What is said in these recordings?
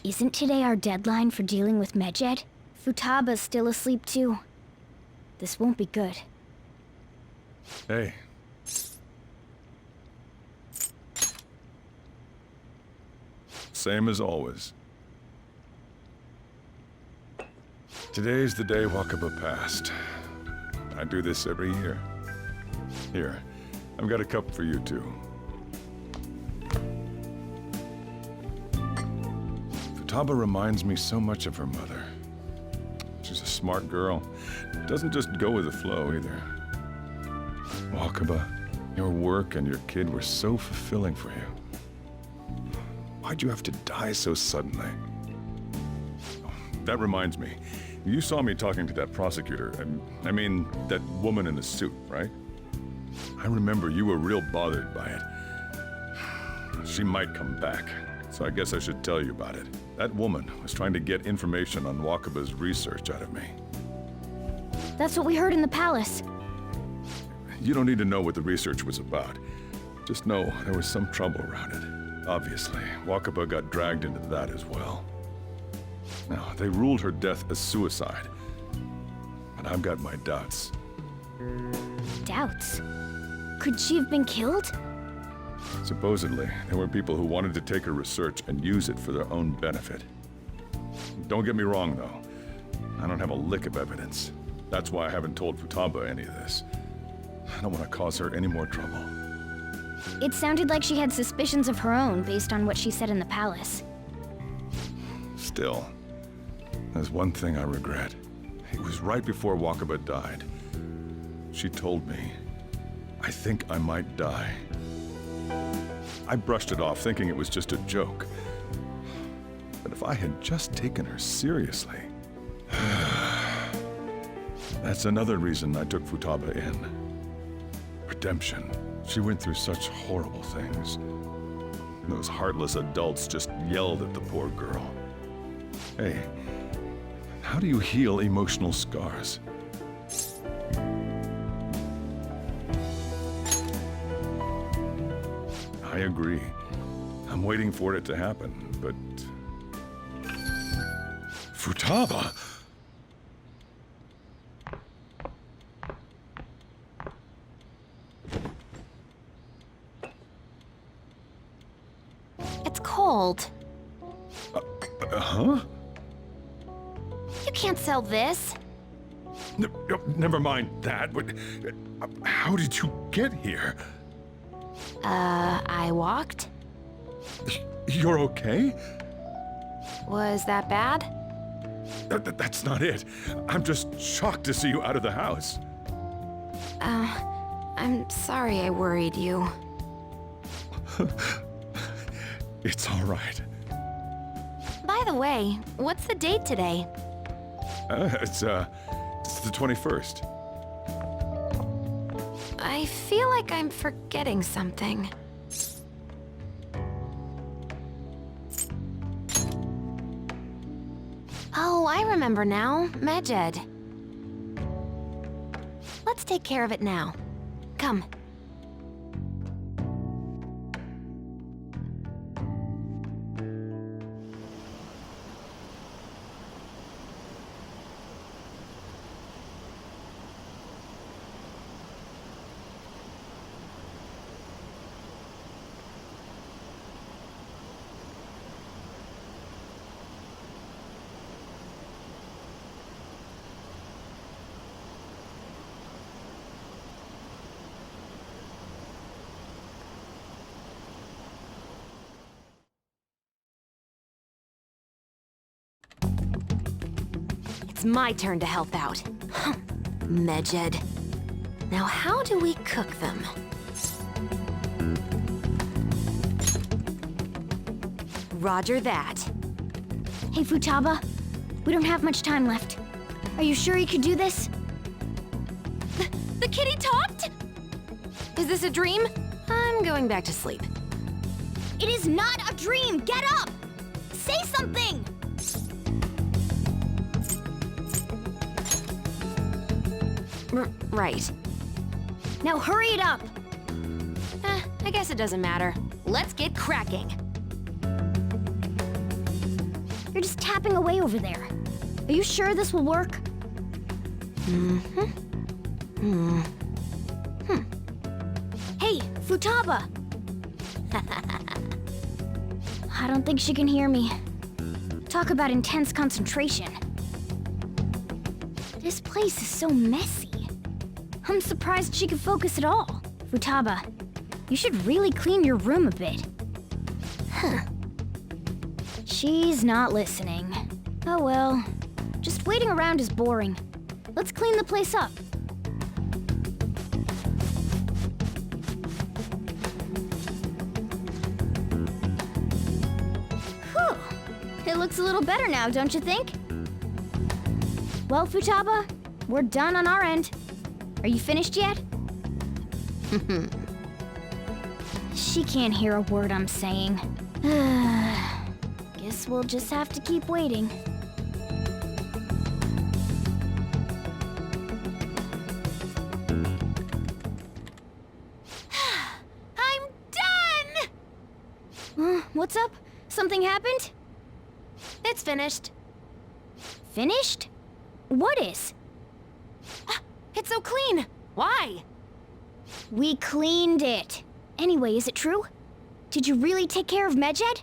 Isn't today our deadline for dealing with Medjed? Futaba's still asleep too. This won't be good. Hey. Same as always. Today's the day Wakaba passed. I do this every year. Here, I've got a cup for you too. Futaba reminds me so much of her mother. She's a smart girl. Doesn't just go with the flow either. Wakaba, your work and your kid were so fulfilling for you. Why'd you have to die so suddenly? Oh, that reminds me. You saw me talking to that prosecutor. I mean, that woman in the suit, right? I remember you were real bothered by it. She might come back, so I guess I should tell you about it. That woman was trying to get information on Wakaba's research out of me. That's what we heard in the palace. You don't need to know what the research was about. Just know there was some trouble around it. Obviously, Wakaba got dragged into that as well. Now, they ruled her death as suicide. But I've got my doubts. Doubts? Could she have been killed? Supposedly, there were people who wanted to take her research and use it for their own benefit. Don't get me wrong, though. I don't have a lick of evidence. That's why I haven't told Futaba any of this. I don't want to cause her any more trouble. It sounded like she had suspicions of her own based on what she said in the palace. Still, there's one thing I regret. It was right before Wakaba died. She told me, I think I might die. I brushed it off, thinking it was just a joke. But if I had just taken her seriously... That's another reason I took Futaba in. Redemption. She went through such horrible things. Those heartless adults just yelled at the poor girl. Hey, how do you heal emotional scars? I agree. I'm waiting for it to happen, but... Futaba! It's cold. Huh? You can't sell this. Never mind that. How did you get here? I walked? You're okay? Was that bad? That's not it. I'm just shocked to see you out of the house. I'm sorry I worried you. It's all right. By the way, what's the date today? It's the 21st. I feel like I'm forgetting something. Oh, I remember now. Medjed. Let's take care of it now. Come. It's my turn to help out. Medjed. Now how do we cook them? Roger that. Hey, Futaba. We don't have much time left. Are you sure you could do this? The kitty talked? Is this a dream? I'm going back to sleep. It is not a dream! Get up! Say something! Right. Now hurry it up! I guess it doesn't matter. Let's get cracking. You're just tapping away over there. Are you sure this will work? Hey, Futaba! I don't think she can hear me. Talk about intense concentration. This place is so messy. I'm surprised she could focus at all. Futaba, you should really clean your room a bit. She's not listening. Oh well. Just waiting around is boring. Let's clean the place up. Whew. It looks a little better now, don't you think? Well, Futaba, we're done on our end. Are you finished yet? She can't hear a word I'm saying. Guess we'll just have to keep waiting. I'm done! What's up? Something happened? It's finished. Finished? What is? It's so clean. Why? We cleaned it. Anyway, is it true? Did you really take care of Medjed?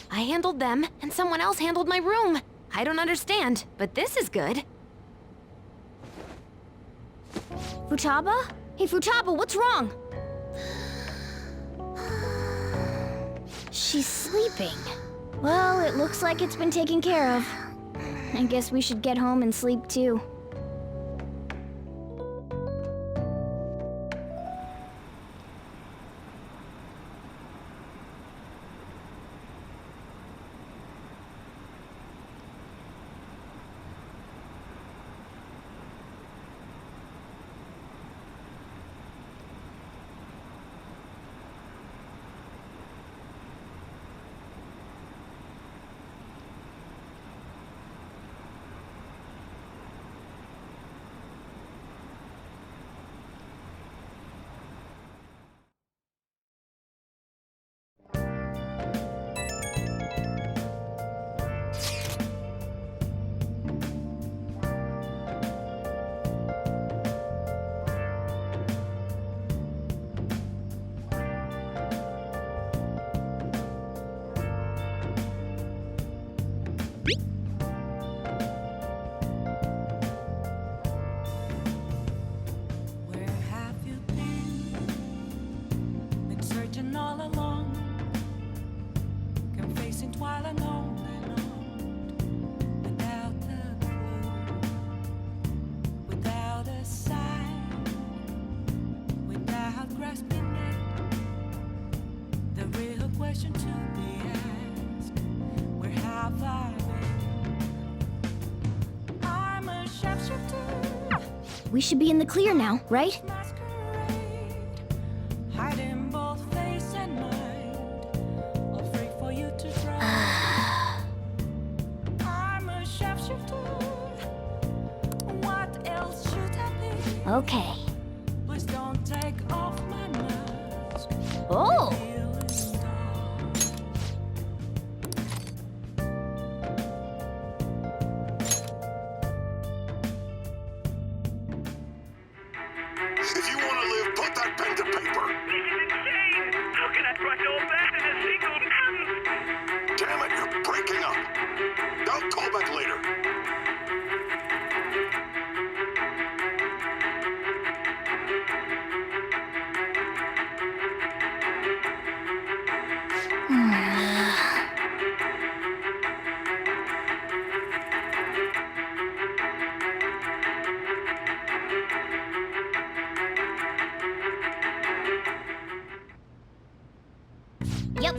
I handled them, and someone else handled my room. I don't understand, but this is good. Futaba? Hey, Futaba, what's wrong? She's sleeping. Well, it looks like it's been taken care of. I guess we should get home and sleep too. We should be in the clear now, right? Okay. Please don't take off my mask. Oh! If you want to live, put that pen to paper. This is insane! How can I crush all that in a single Damn it, you're breaking up. Don't call back later. Yep.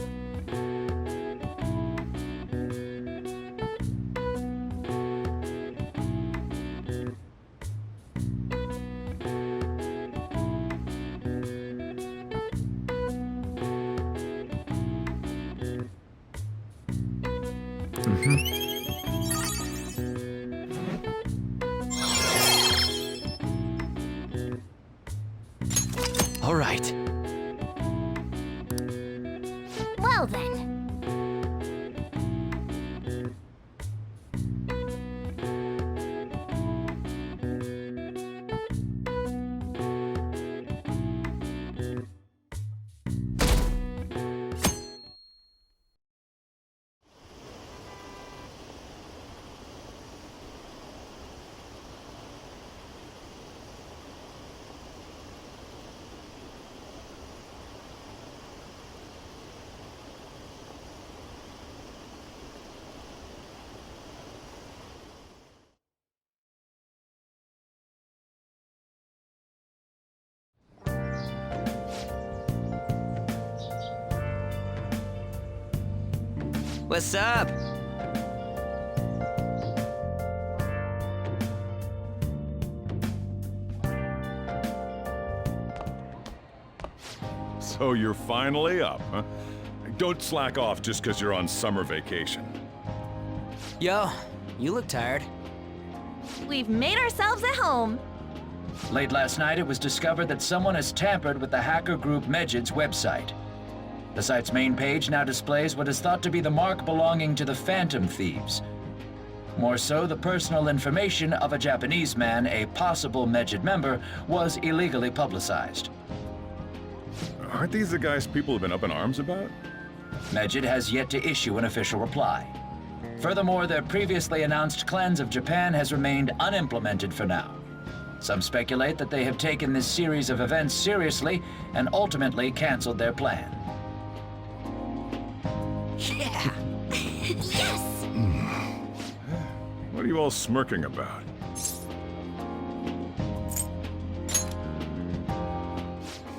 All right. Well then. What's up? So you're finally up, huh? Don't slack off just because you're on summer vacation. Yo, you look tired. We've made ourselves at home. Late last night, it was discovered that someone has tampered with the hacker group Medjed's website. The site's main page now displays what is thought to be the mark belonging to the Phantom Thieves. More so, the personal information of a Japanese man, a possible Medjed member, was illegally publicized. Aren't these the guys people have been up in arms about? Medjed has yet to issue an official reply. Furthermore, their previously announced cleanse of Japan has remained unimplemented for now. Some speculate that they have taken this series of events seriously and ultimately canceled their plan. Yeah! Yes! What are you all smirking about?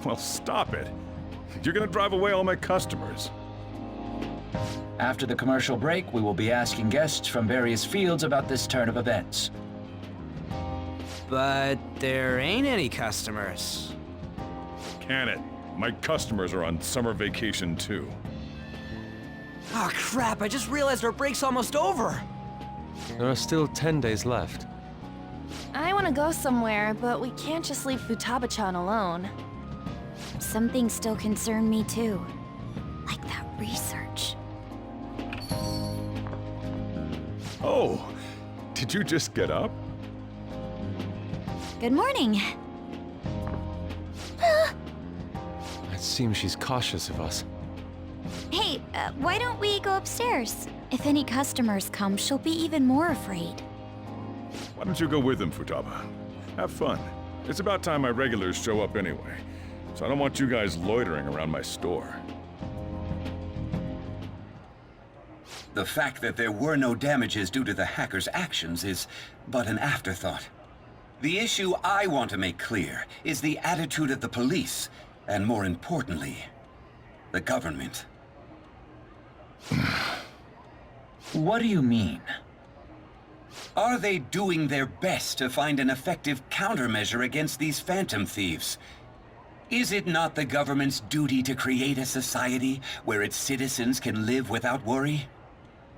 Well, stop it. You're gonna drive away all my customers. After the commercial break, we will be asking guests from various fields about this turn of events. But there ain't any customers. Can it? My customers are on summer vacation too. Oh crap, I just realized our break's almost over. There are still 10 days left. I want to go somewhere, but we can't just leave Futaba-chan alone. Some things still concern me too. Like that research. Oh, did you just get up? Good morning. It seems she's cautious of us. Hey, why don't we go upstairs? If any customers come, she'll be even more afraid. Why don't you go with them, Futaba? Have fun. It's about time my regulars show up anyway, so I don't want you guys loitering around my store. The fact that there were no damages due to the hacker's actions is but an afterthought. The issue I want to make clear is the attitude of the police, and more importantly, the government. What do you mean? Are they doing their best to find an effective countermeasure against these phantom thieves? Is it not the government's duty to create a society where its citizens can live without worry?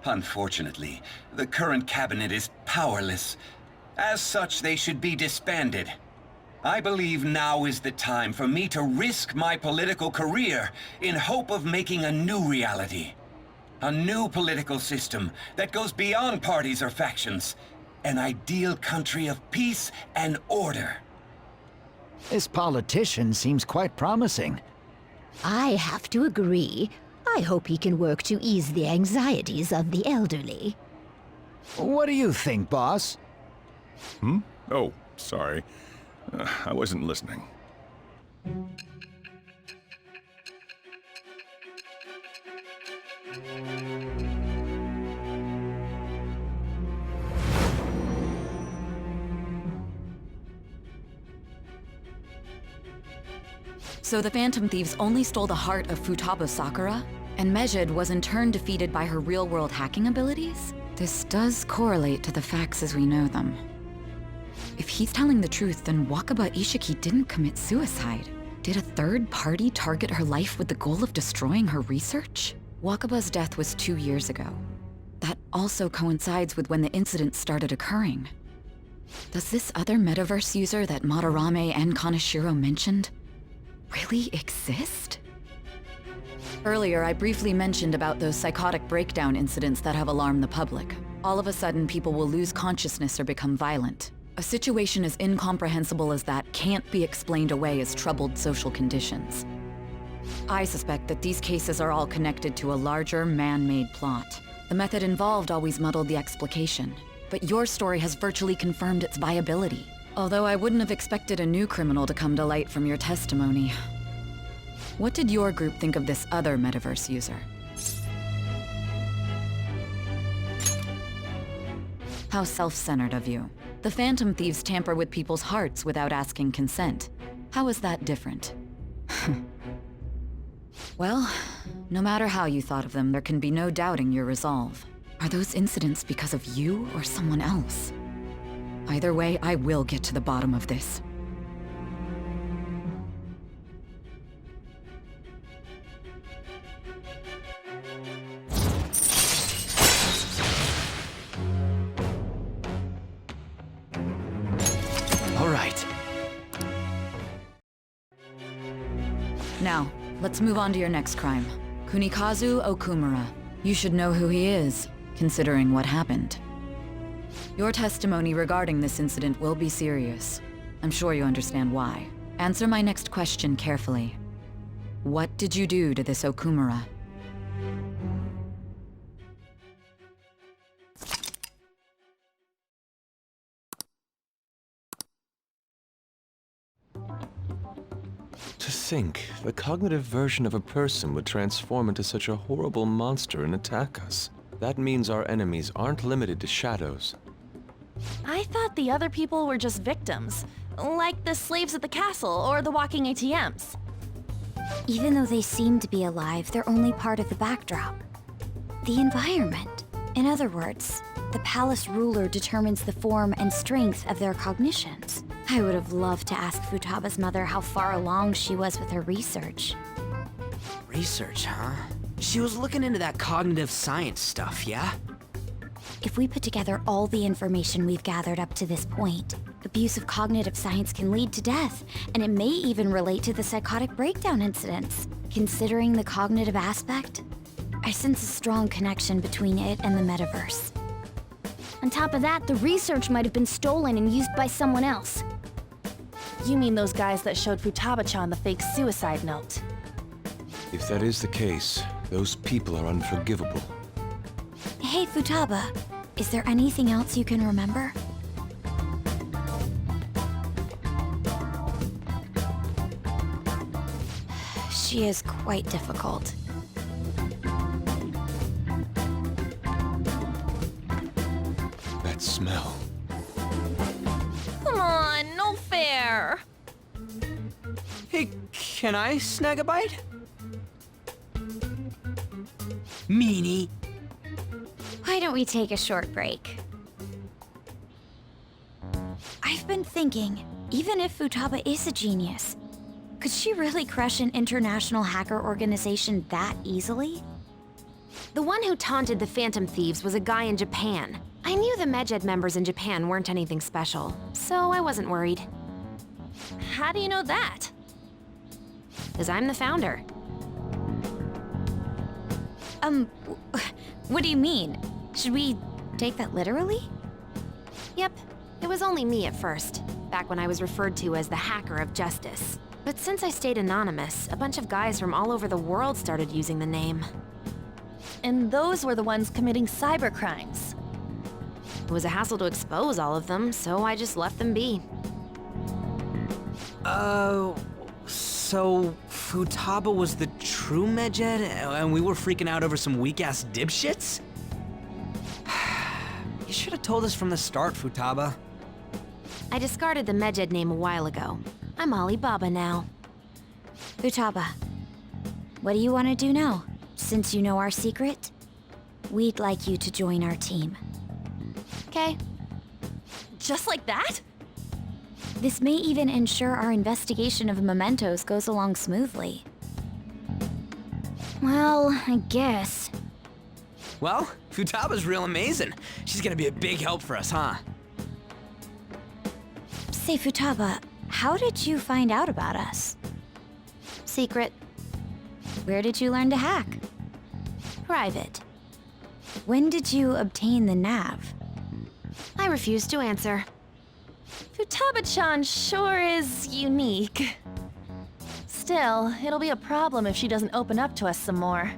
Unfortunately, the current cabinet is powerless. As such, they should be disbanded. I believe now is the time for me to risk my political career in hope of making a new reality. A new political system that goes beyond parties or factions. An ideal country of peace and order. This politician seems quite promising. I have to agree. I hope he can work to ease the anxieties of the elderly. What do you think, boss? Oh, sorry. I wasn't listening. So the Phantom Thieves only stole the heart of Futaba Sakura, and Medjed was in turn defeated by her real-world hacking abilities? This does correlate to the facts as we know them. If he's telling the truth, then Wakaba Ishiki didn't commit suicide. Did a third party target her life with the goal of destroying her research? Wakaba's death was 2 years ago. That also coincides with when the incident started occurring. Does this other metaverse user that Madarame and Kaneshiro mentioned really exist? Earlier, I briefly mentioned about those psychotic breakdown incidents that have alarmed the public. All of a sudden, people will lose consciousness or become violent. A situation as incomprehensible as that can't be explained away as troubled social conditions. I suspect that these cases are all connected to a larger, man-made plot. The method involved always muddled the explication, but your story has virtually confirmed its viability. Although I wouldn't have expected a new criminal to come to light from your testimony. What did your group think of this other metaverse user? How self-centered of you. The Phantom Thieves tamper with people's hearts without asking consent. How is that different? Well, no matter how you thought of them, there can be no doubting your resolve. Are those incidents because of you or someone else? Either way, I will get to the bottom of this. All right. Now, let's move on to your next crime. Kunikazu Okumura. You should know who he is, considering what happened. Your testimony regarding this incident will be serious. I'm sure you understand why. Answer my next question carefully. What did you do to this Okumura? To think, the cognitive version of a person would transform into such a horrible monster and attack us. That means our enemies aren't limited to shadows. I thought the other people were just victims, like the slaves at the castle or the walking ATMs. Even though they seem to be alive, they're only part of the backdrop. The environment. In other words, the palace ruler determines the form and strength of their cognitions. I would have loved to ask Futaba's mother how far along she was with her research. Research, huh? She was looking into that cognitive science stuff, yeah? If we put together all the information we've gathered up to this point, abuse of cognitive science can lead to death, and it may even relate to the psychotic breakdown incidents. Considering the cognitive aspect, I sense a strong connection between it and the metaverse. On top of that, the research might have been stolen and used by someone else. You mean those guys that showed Futaba-chan the fake suicide note? If that is the case, those people are unforgivable. Hey, Futaba, is there anything else you can remember? She is quite difficult. That smell. Come on, no fair. Hey, can I snag a bite? Meanie. Why don't we take a short break? I've been thinking, even if Futaba is a genius, could she really crush an international hacker organization that easily? The one who taunted the Phantom Thieves was a guy in Japan. I knew the Medjed members in Japan weren't anything special, so I wasn't worried. How do you know that? Because I'm the founder. What do you mean? Should we take that literally? Yep, it was only me at first, back when I was referred to as the Hacker of Justice. But since I stayed anonymous, a bunch of guys from all over the world started using the name. And those were the ones committing cybercrimes. It was a hassle to expose all of them, so I just left them be. So Futaba was the true Medjed, and we were freaking out over some weak-ass dipshits? You should have told us from the start, Futaba. I discarded the Medjed name a while ago. I'm Alibaba now. Futaba, what do you want to do now? Since you know our secret, we'd like you to join our team. Okay. Just like that? This may even ensure our investigation of mementos goes along smoothly. Well, I guess. Well, Futaba's real amazing. She's gonna be a big help for us, huh? Say, Futaba, how did you find out about us? Secret. Where did you learn to hack? Private. When did you obtain the nav? I refuse to answer. Futaba-chan sure is unique. Still, it'll be a problem if she doesn't open up to us some more.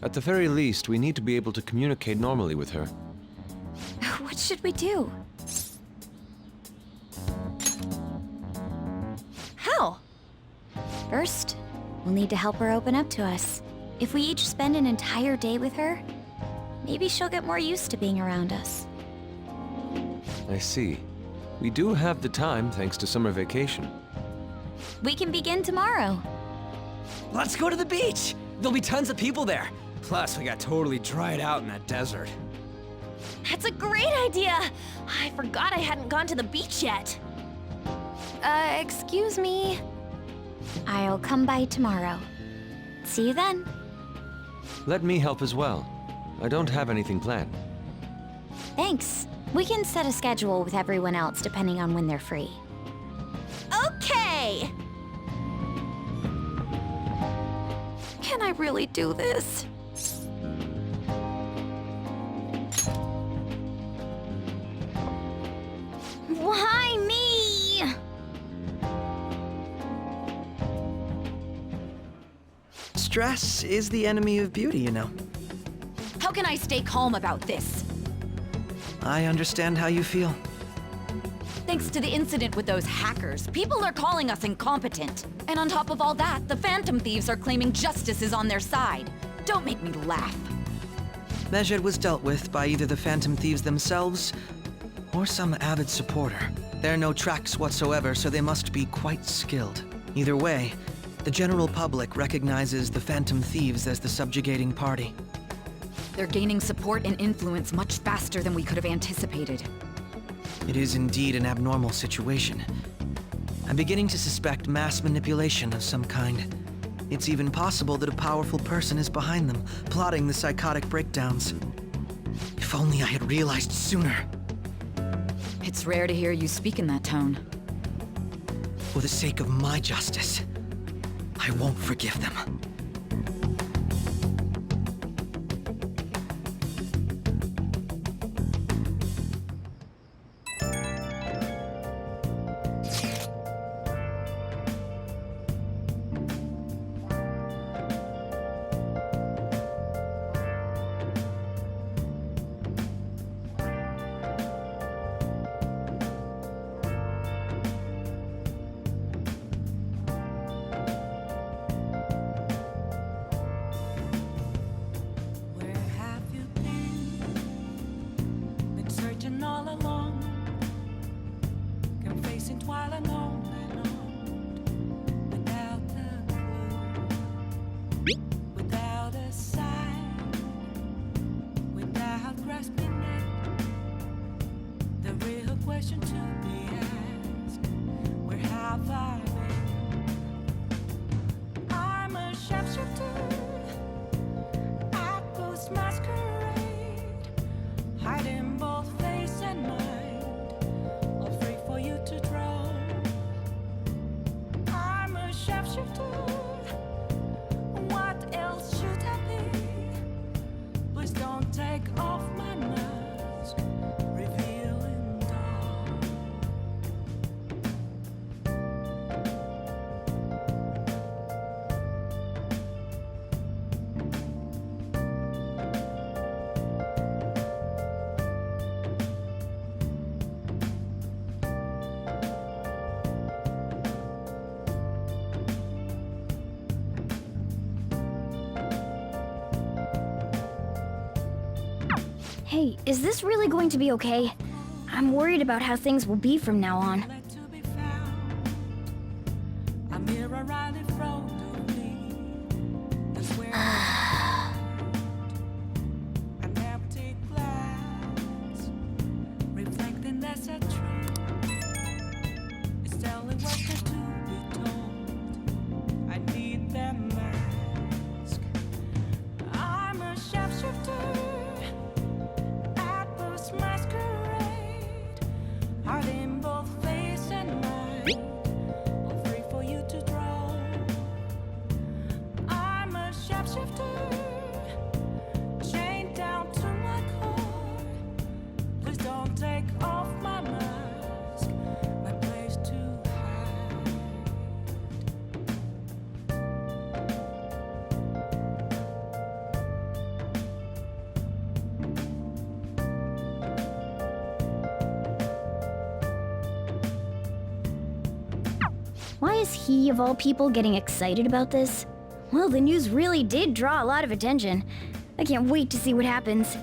At the very least, we need to be able to communicate normally with her. What should we do? How? First, we'll need to help her open up to us. If we each spend an entire day with her, maybe she'll get more used to being around us. I see. We do have the time thanks to summer vacation. We can begin tomorrow. Let's go to the beach! There'll be tons of people there. Plus, we got totally dried out in that desert. That's a great idea! I forgot I hadn't gone to the beach yet. Excuse me. I'll come by tomorrow. See you then. Let me help as well. I don't have anything planned. Thanks. We can set a schedule with everyone else depending on when they're free. Okay! Can I really do this? Why me? Stress is the enemy of beauty, you know. How can I stay calm about this? I understand how you feel. Thanks to the incident with those hackers, people are calling us incompetent. And on top of all that, the Phantom Thieves are claiming justice is on their side. Don't make me laugh. Medjed was dealt with by either the Phantom Thieves themselves or some avid supporter. There are no tracks whatsoever, so they must be quite skilled. Either way, the general public recognizes the Phantom Thieves as the subjugating party. They're gaining support and influence much faster than we could have anticipated. It is indeed an abnormal situation. I'm beginning to suspect mass manipulation of some kind. It's even possible that a powerful person is behind them, plotting the psychotic breakdowns. If only I had realized sooner. It's rare to hear you speak in that tone. For the sake of my justice, I won't forgive them. Where have you been? Been searching all along, kept facing twilight on and on, without a clue, without a sign, without grasping it. The real question to be asked: where have I been? I'm a sharpshooter. Masquerade, hiding both face and mind, all free for you to draw. I'm a sharpshooter. What else should I be? Please don't take off my mask, revealing dawn. Hey, is this really going to be okay? I'm worried about how things will be from now on. Let to be found. A mirror right in front of me. That's where an empty glass, reflecting as a tree. It's telling what to be told. I need that mask. I'm a sharpshooter. Masquerade, hiding both face and mind, all free for you to draw. I'm a sharpshooter, chained down to my core. Please don't take off my mask, my place to hide. Why is he, of all people, getting excited about this? Well, the news really did draw a lot of attention. I can't wait to see what happens.